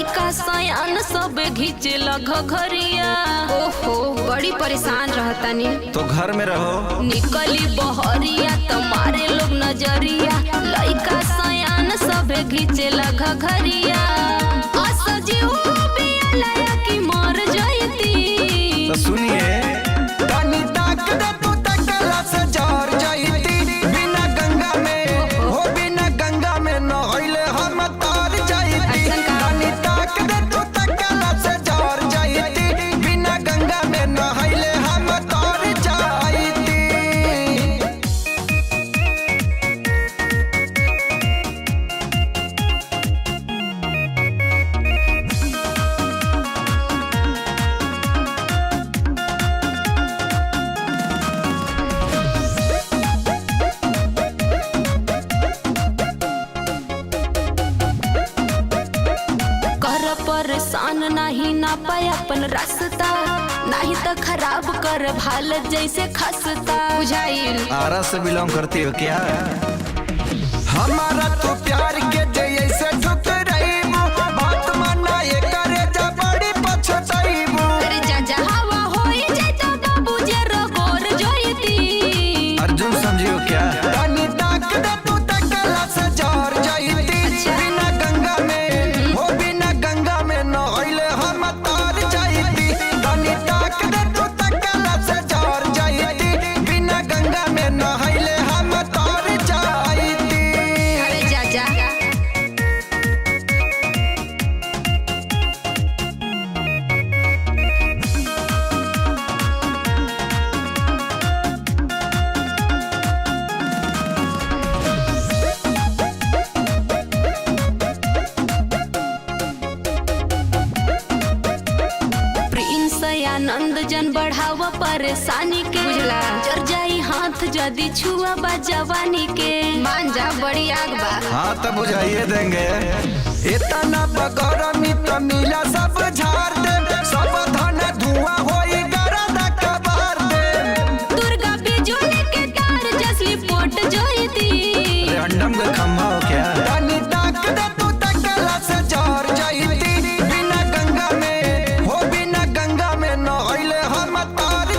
लइका सयान सब घिचे लग घरिया। ओहो बड़ी परेशान रहतानी। तो घर में रहो। निकली बहरिया तो मारे लोग नजरिया। लइका सयान सब घिचे लग घरिया। असजीव बिया की मर जयती। तो सुनिए तनी ताक दे तू तकला से जर जयती। बिना गंगा में हो बिना गंगा में नहइले हम तर जयती। तनी ताक दे तू तकला से जर जयती। बिना गंगा में नहइले हम तर जयती। परेशान नहीं ना पाए अपन रास्ता। नहीं तो खराब कर भाल जैसे खसता। बुझाइल आरा से बिलोंग करती हो क्या? हमारा तो प्यार के जैसे ठुकराइबू। बात माना ये करे जा बड़ी पछताइबू। अरे जा हवा होई जाए तो बाबू जे रगोर जोईती। अर्जुन समझियो क्या? तनी ताक दे तू तकला से जर जयती। बिना गंगा में हो बिना गंगा में नहइले हम तर जयती। तनी ताक दे तू तकला से जर जयती। बिना गंगा में नहइले हम तर जयती। अरे जा आनंद जन बढ़ावा परेशानी के। बुझला जर जाई हाथ जदी छुआ बा जवानी के। मान जा बड़ी आग बा। हाँ तब बुझाइए देंगे। इतना बगरमी तो मिला सब झाड़ दे। सब धन धुआं होई गरदा कबार दे। दुर्गा बिजोले के तार जसली पोट जोईती। अंडम का खम्भा हो क्या? तनी ताक दे तू तकला से जर जयती। बिना गंगा में हो बिना गंगा में नहइले हम तर